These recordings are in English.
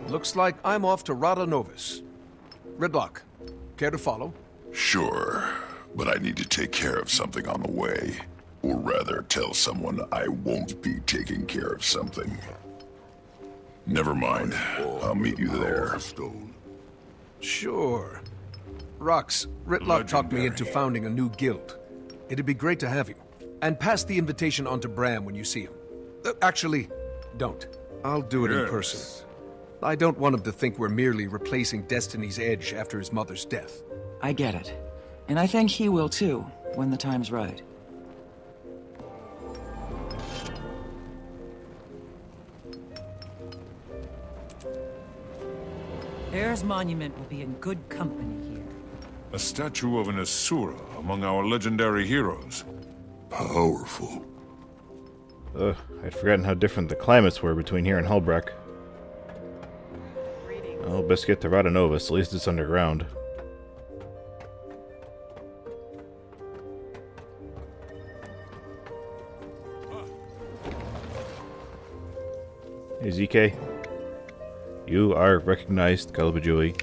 Looks like I'm off to Rada Novus. Ridlock, care to follow? Sure, but I need to take care of something on the way. Or rather, tell someone I won't be taking care of something. Never mind. I'll meet you there. Sure. Rox, Ridlock talked me into founding a new guild. It'd be great to have you. And pass the invitation on to Bram when you see him. Actually, don't. I'll do it in person. I don't want him to think we're merely replacing Destiny's Edge after his mother's death. I get it. And I think he will too, when the time's right. Heir's monument will be in good company here. A statue of an Asura among our legendary heroes. Powerful. Ugh, I'd forgotten how different the climates were between here and Helbreck. Well, best get to Rada Novus, at least it's underground. Hey ZK. You are recognized, Kalabajooie.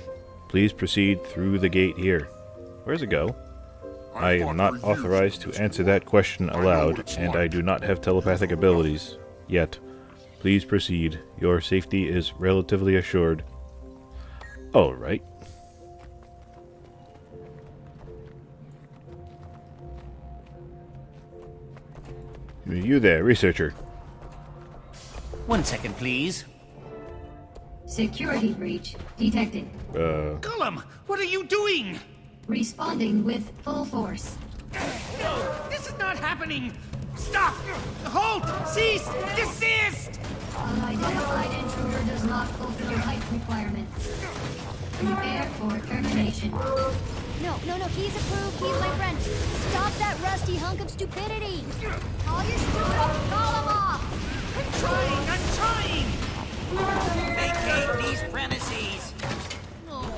Please proceed through the gate here. Where's it go? I am not authorized to answer that question aloud, and I do not have telepathic abilities. Yet. Please proceed. Your safety is relatively assured. Alright. You there, researcher. 1 second, please. Security breach detected. Gollum, what are you doing? Responding with full force. No, this is not happening. Stop! Halt! Cease! Desist! Unidentified intruder does not fulfill height requirements. Prepare for termination. No, he's approved. He's my friend. Stop that rusty hunk of stupidity. All your stupid, call him off. I'm trying! Vacate these premises! Oh,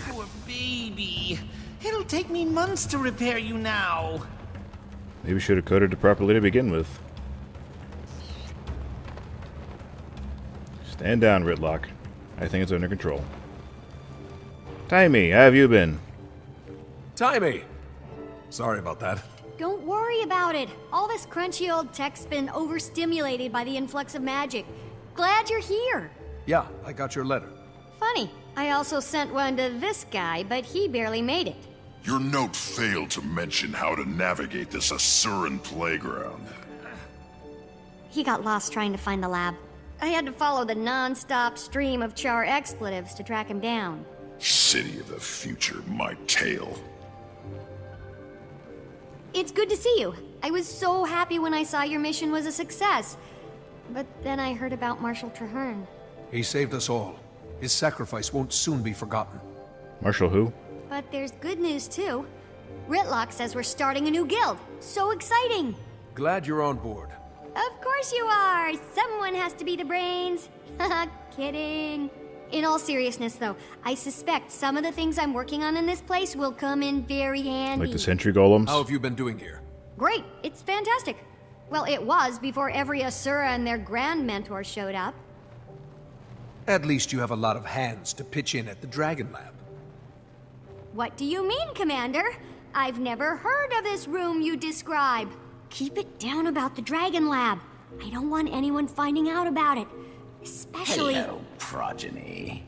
poor baby. It'll take me months to repair you now. Maybe we should have coded it properly to begin with. Stand down, Ridlock. I think it's under control. Taimi, how have you been? Taimi! Sorry about that. Don't worry about it. All this crunchy old tech's been overstimulated by the influx of magic. Glad you're here. Yeah, I got your letter. Funny, I also sent one to this guy, but he barely made it. Your note failed to mention how to navigate this Asuran playground. He got lost trying to find the lab. I had to follow the non-stop stream of char expletives to track him down. City of the future, my tail. It's good to see you. I was so happy when I saw your mission was a success. But then I heard about Marshal Traherne. He saved us all. His sacrifice won't soon be forgotten. Marshal who? But there's good news too. Ritlock says we're starting a new guild. So exciting! Glad you're on board. Of course you are! Someone has to be the brains. Haha, kidding. In all seriousness though, I suspect some of the things I'm working on in this place will come in very handy. Like the sentry golems? How have you been doing here? Great, it's fantastic. Well, it was before every Asura and their grand mentor showed up. At least you have a lot of hands to pitch in at the Dragon Lab. What do you mean, Commander? I've never heard of this room you describe. Keep it down about the Dragon Lab. I don't want anyone finding out about it. Especially... Hello, progeny.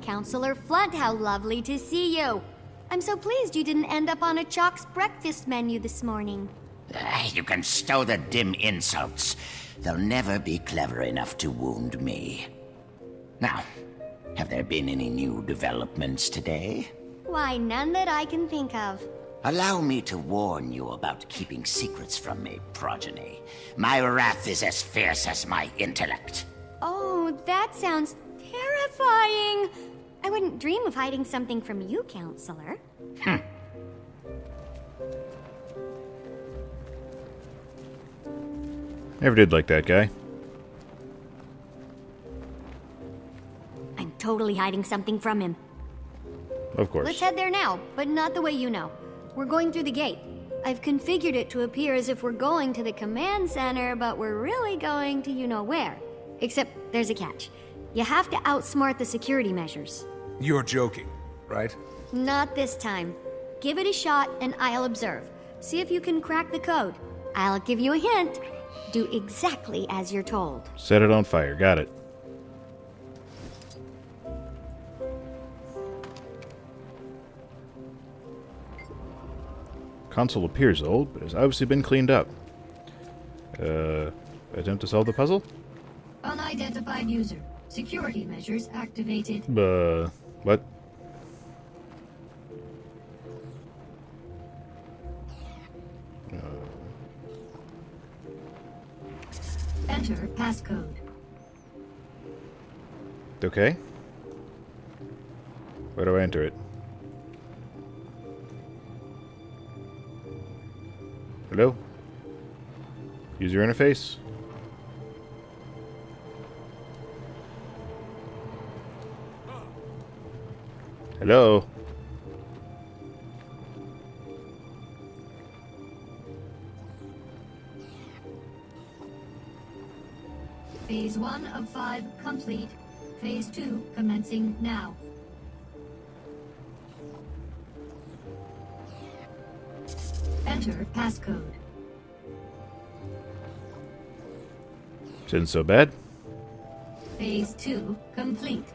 Counselor Flunt, how lovely to see you. I'm so pleased you didn't end up on a Chalk's breakfast menu this morning. You can stow the dim insults. They'll never be clever enough to wound me. Now, have there been any new developments today? Why, none that I can think of. Allow me to warn you about keeping secrets from me, progeny. My wrath is as fierce as my intellect. Oh, that sounds terrifying. I wouldn't dream of hiding something from you, Counselor. Never did like that guy. I'm totally hiding something from him. Of course. Let's head there now, but not the way you know. We're going through the gate. I've configured it to appear as if we're going to the command center, but we're really going to you-know-where. Except there's a catch. You have to outsmart the security measures. You're joking, right? Not this time. Give it a shot and I'll observe. See if you can crack the code. I'll give you a hint. Do exactly as you're told. Set it on fire. Got it. Console appears old, but has obviously been cleaned up. Attempt to solve the puzzle? Unidentified user. Security measures activated. What? Enter passcode. Okay. Where do I enter it? Hello? User interface? Hello? Phase 1 of 5 complete. Phase 2 commencing now. Enter passcode. Isn't so bad. Phase 2 complete.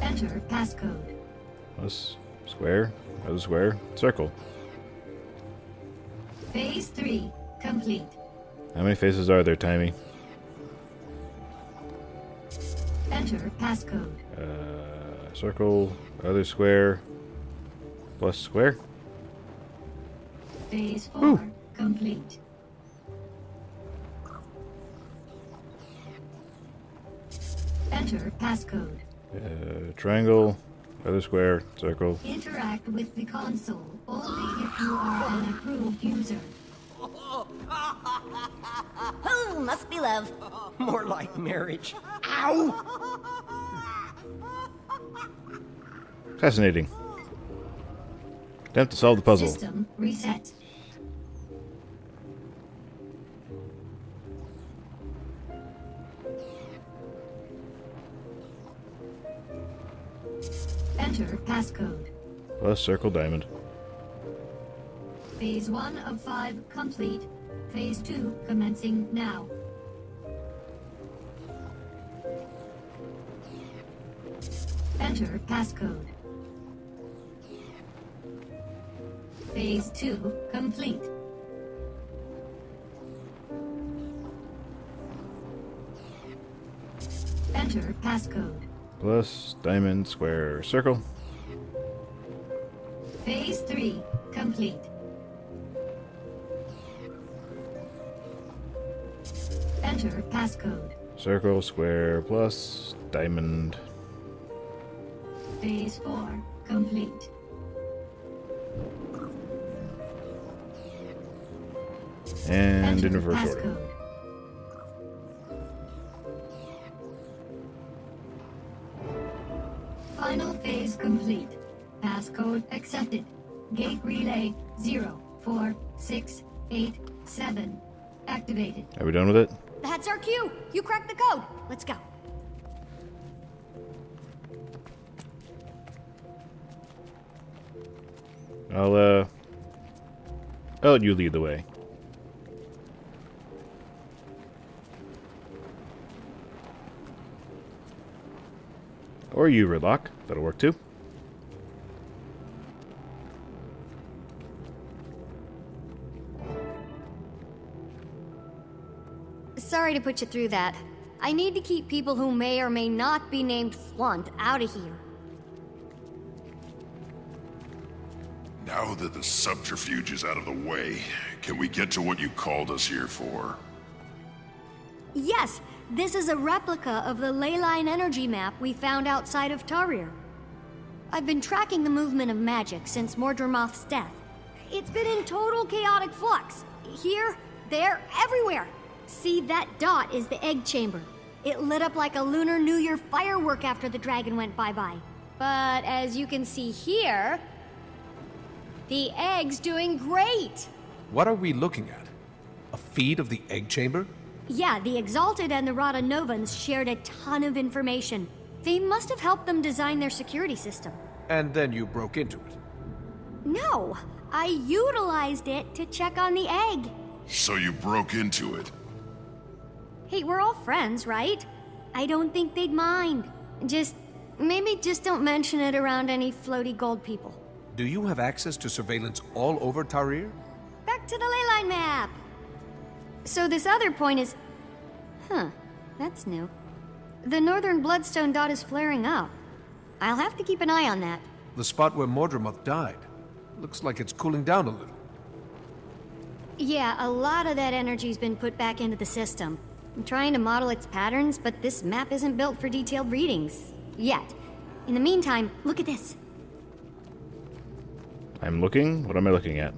Enter passcode. Plus square, another square, circle. Phase 3 complete. How many faces are there, Taimi? Enter passcode. Circle, other square, plus square. Phase 4 complete. Enter passcode. Triangle, other square, circle. Interact with the console only if you are an approved user. Oh, must be love. More like marriage. Ow! Fascinating. Attempt to solve the puzzle. System reset. Enter passcode. Plus circle diamond. Phase 1 of 5 complete. Phase 2 commencing now. Enter passcode. Phase 2 complete. Enter passcode. Plus diamond, square, circle. Phase 3 complete. Enter passcode. Circle, square, plus diamond. Phase 4 complete. And Enter in reverse order. passcode. Final phase complete. Passcode accepted. Gate relay 04687 activated. Are we done with it? That's our cue. You cracked the code. Let's go. I'll let you lead the way. Or you, Ridlock. That'll work too. Sorry to put you through that. I need to keep people who may or may not be named Flunt out of here. Now that the subterfuge is out of the way, can we get to what you called us here for? Yes, this is a replica of the leyline energy map we found outside of Tarir. I've been tracking the movement of magic since Mordremoth's death. It's been in total chaotic flux. Here, there, everywhere. See, that dot is the egg chamber. It lit up like a Lunar New Year firework after the dragon went bye-bye. But as you can see here, the egg's doing great. What are we looking at? A feed of the egg chamber? Yeah, the Exalted and the Radanovans shared a ton of information. They must have helped them design their security system. And then you broke into it. No, I utilized it to check on the egg. So you broke into it. Hey, we're all friends, right? I don't think they'd mind. Maybe just don't mention it around any floaty gold people. Do you have access to surveillance all over Tarir? Back to the leyline map. So this other point is... Huh, that's new. The northern bloodstone dot is flaring up. I'll have to keep an eye on that. The spot where Mordremoth died. Looks like it's cooling down a little. Yeah, a lot of that energy's been put back into the system. I'm trying to model its patterns, but this map isn't built for detailed readings. Yet. In the meantime, look at this. I'm looking? What am I looking at?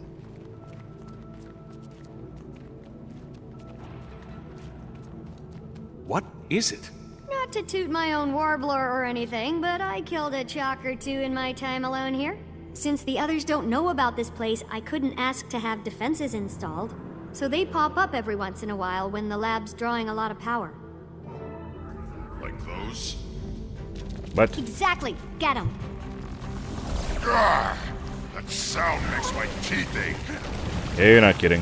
What is it? Not to toot my own warbler or anything, but I killed a chalk or two in my time alone here. Since the others don't know about this place, I couldn't ask to have defenses installed. So they pop up every once in a while when the lab's drawing a lot of power. Like those? What? Exactly! Get 'em! Gah! That sound makes my teeth ache. Yeah, you're not kidding.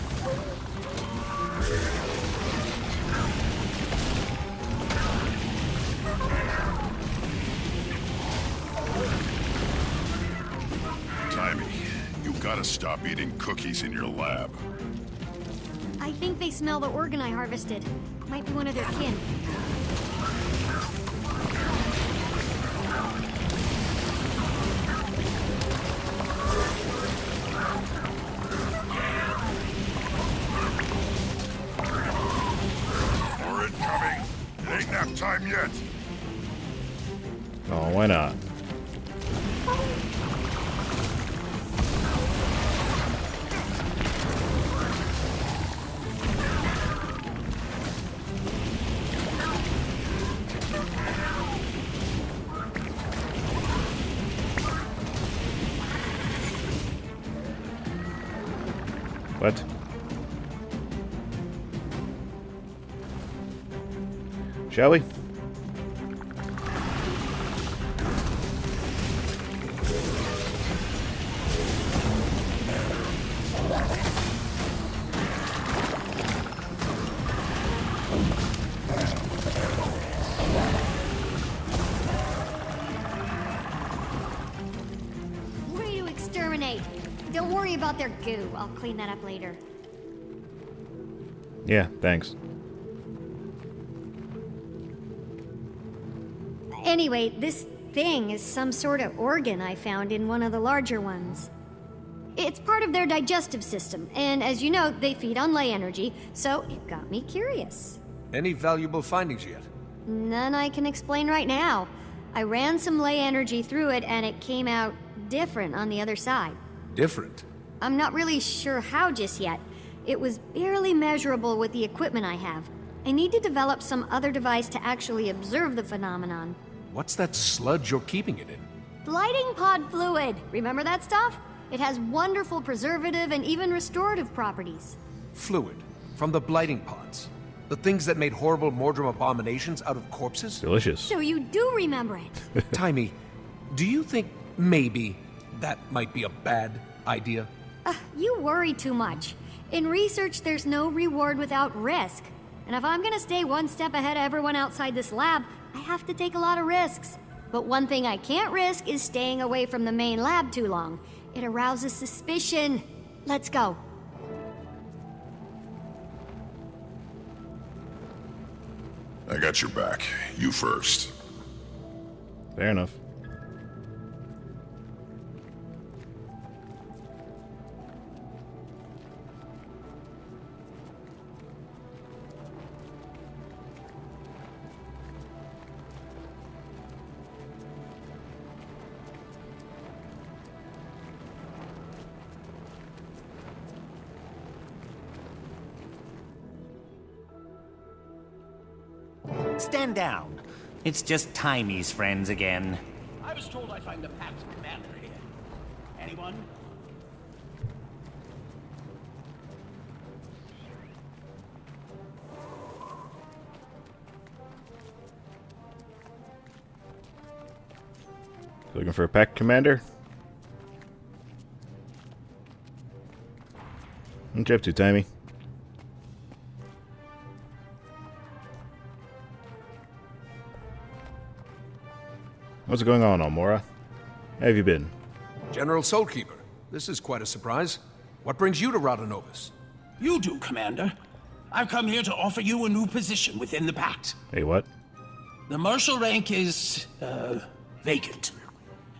Taimi, you gotta stop eating cookies in your lab. I think they smell the organ I harvested. Might be one of their kin. More incoming! It ain't nap time yet! Oh, why not? What? Shall we? Way to exterminate! Don't worry about their goo. I'll clean that up later. Yeah, thanks. Anyway, this thing is some sort of organ I found in one of the larger ones. It's part of their digestive system, and as you know, they feed on ley energy, so it got me curious. Any valuable findings yet? None I can explain right now. I ran some ley energy through it, and it came out different on the other side. Different? I'm not really sure how just yet. It was barely measurable with the equipment I have. I need to develop some other device to actually observe the phenomenon. What's that sludge you're keeping it in? Blighting pod fluid! Remember that stuff? It has wonderful preservative and even restorative properties. Fluid. From the blighting pods. The things that made horrible Mordrim abominations out of corpses? Delicious. So you do remember it. Taimi, do you think maybe that might be a bad idea? You worry too much. In research, there's no reward without risk. And if I'm gonna stay one step ahead of everyone outside this lab, I have to take a lot of risks. But one thing I can't risk is staying away from the main lab too long. It arouses suspicion. Let's go. I got your back. You first. Fair enough. Stand down. It's just Taimi's friends again. I was told I'd find the Pact's commander here. Anyone? Looking for a pack, Commander? What you up to, Taimi? What's going on, Almora? How have you been? General Soulkeeper, this is quite a surprise. What brings you to Radanovus? You do, Commander. I've come here to offer you a new position within the Pact. Hey, what? The Marshal rank is, vacant.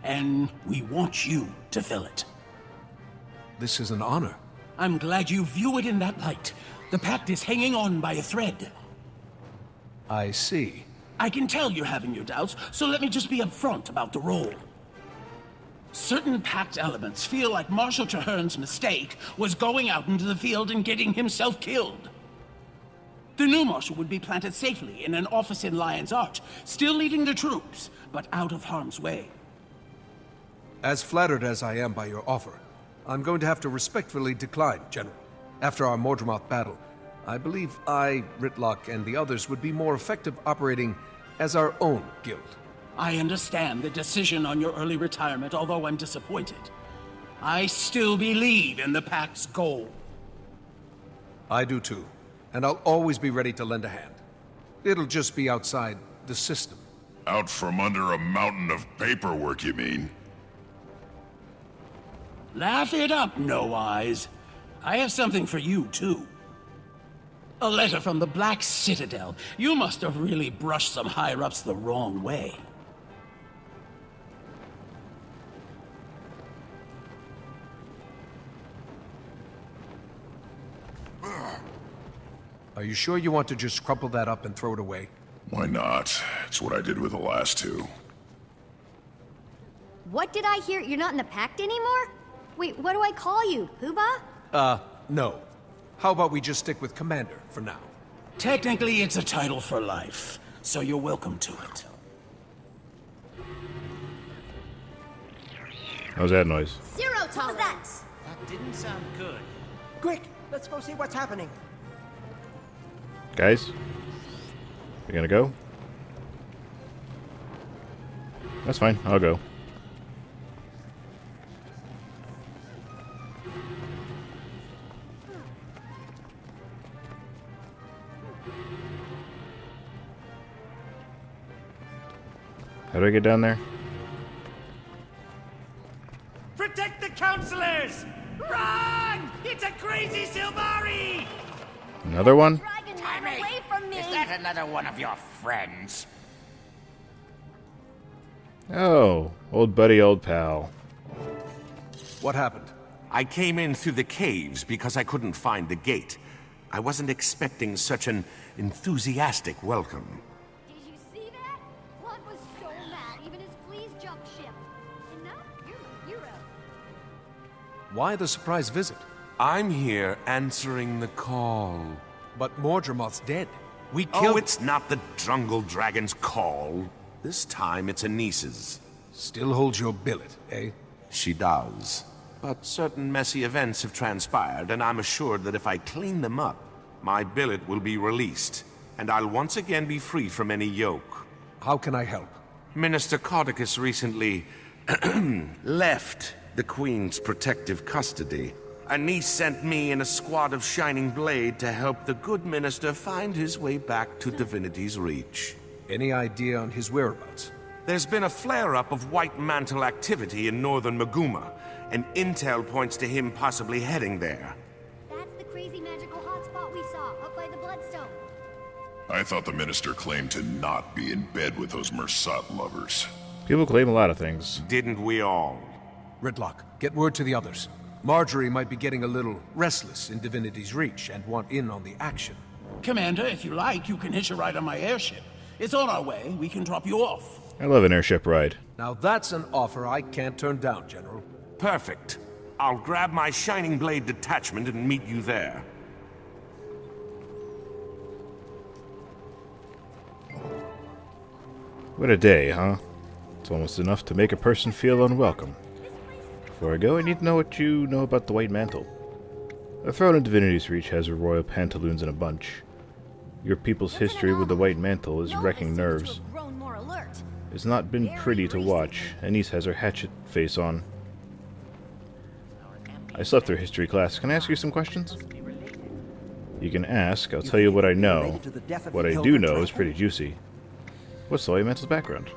And we want you to fill it. This is an honor. I'm glad you view it in that light. The Pact is hanging on by a thread. I see. I can tell you're having your doubts, so let me just be upfront about the role. Certain Pact elements feel like Marshal Traherne's mistake was going out into the field and getting himself killed. The new Marshal would be planted safely in an office in Lion's Arch, still leading the troops, but out of harm's way. As flattered as I am by your offer, I'm going to have to respectfully decline, General. After our Mordremoth battle, I believe I, Ritlock, and the others would be more effective operating as our own guild. I understand the decision on your early retirement, although I'm disappointed. I still believe in the Pact's goal. I do too, and I'll always be ready to lend a hand. It'll just be outside the system. Out from under a mountain of paperwork, you mean? Laugh it up, No Eyes. I have something for you, too. A letter from the Black Citadel. You must have really brushed some higher-ups the wrong way. Are you sure you want to just crumple that up and throw it away? Why not? It's what I did with the last two. What did I hear? You're not in the Pact anymore? Wait, what do I call you? Pooh-Bah? No. How about we just stick with Commander for now? Technically, it's a title for life, so you're welcome to it. How's that noise? Zero tolerance! That didn't sound good. Quick, let's go see what's happening. Guys? You gonna go? That's fine, I'll go. How do I get down there? Protect the counselors! Run! It's a crazy Silvari! Another one? Taimi, away from me! is that another one of your friends? Oh, old buddy, old pal. What happened? I came in through the caves because I couldn't find the gate. I wasn't expecting such an enthusiastic welcome. Did you see that? Blood was so mad, even his fleas jumped ship. And now, you're my hero. Why the surprise visit? I'm here answering the call. But Mordremoth's dead. We killed... Oh, it's not the Drungle Dragon's call. This time it's Anice's. Still holds your billet, eh? She does. But certain messy events have transpired, and I'm assured that if I clean them up, my billet will be released, and I'll once again be free from any yoke. How can I help? Minister Cordicus recently left the Queen's protective custody. Anice sent me and a squad of Shining Blade to help the good minister find his way back to Divinity's Reach. Any idea on his whereabouts? There's been a flare-up of White Mantle activity in northern Maguma, and intel points to him possibly heading there. That's the crazy magical hotspot we saw, up by the Bloodstone. I thought the minister claimed to not be in bed with those Mersat lovers. People claim a lot of things. Didn't we all? Ritlock, get word to the others. Marjorie might be getting a little restless in Divinity's Reach and want in on the action. Commander, if you like, you can hitch a ride on my airship. It's on our way. We can drop you off. I love an airship ride. Now that's an offer I can't turn down, General. Perfect. I'll grab my Shining Blade detachment and meet you there. What a day, huh? It's almost enough to make a person feel unwelcome. Before I go, I need to know what you know about the White Mantle. A throne in Divinity's Reach has her royal pantaloons in a bunch. Your people's history with the White Mantle is wrecking nerves. It's not been pretty to watch. Anise has her hatchet face on. I slept through history class. Can I ask you some questions? You can ask. I'll tell you what I know. What I do know is pretty juicy. What's the White Mantle's background?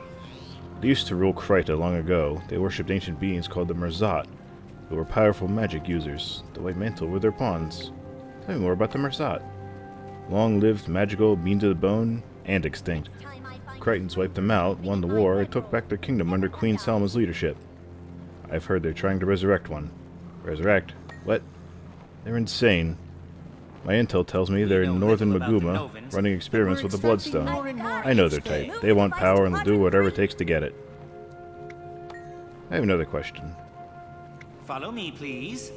They used to rule Kryta long ago. They worshipped ancient beings called the Merzat, who were powerful magic users. The White Mantle were their pawns. Tell me more about the Merzat. Long-lived, magical, mean to the bone, and extinct. Krytans wiped them out, won the war, and took back their kingdom under Queen Salma's leadership. I've heard they're trying to resurrect one. Resurrect? What? They're insane. My intel tells me they're in northern Maguma, running experiments with the Bloodstone. I know their type. They want power and they'll do whatever it takes to get it. I have another question. Follow me, please.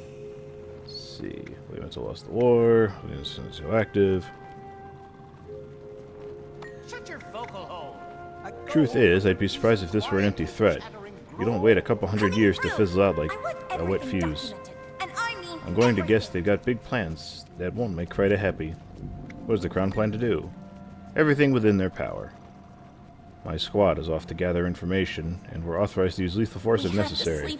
Let's see. White Mantle lost the war. It's so active. Shut your vocal hole. Truth is, I'd be surprised if this were an empty threat. You don't wait a couple hundred years to fizzle out like a wet fuse. I'm going to guess they've got big plans that won't make Kryta happy. What does the Crown plan to do? Everything within their power. My squad is off to gather information, and we're authorized to use lethal force if necessary.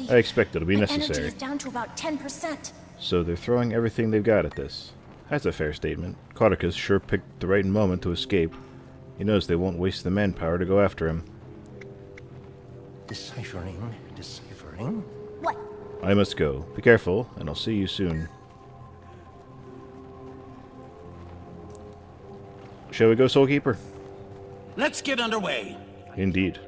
I expect it'll be necessary. Down to about 10%. So they're throwing everything they've got at this. That's a fair statement. Cauticus sure picked the right moment to escape. He knows they won't waste the manpower to go after him. Deciphering. What? I must go. Be careful, and I'll see you soon. Shall we go, Soul Keeper? Let's get underway. Indeed.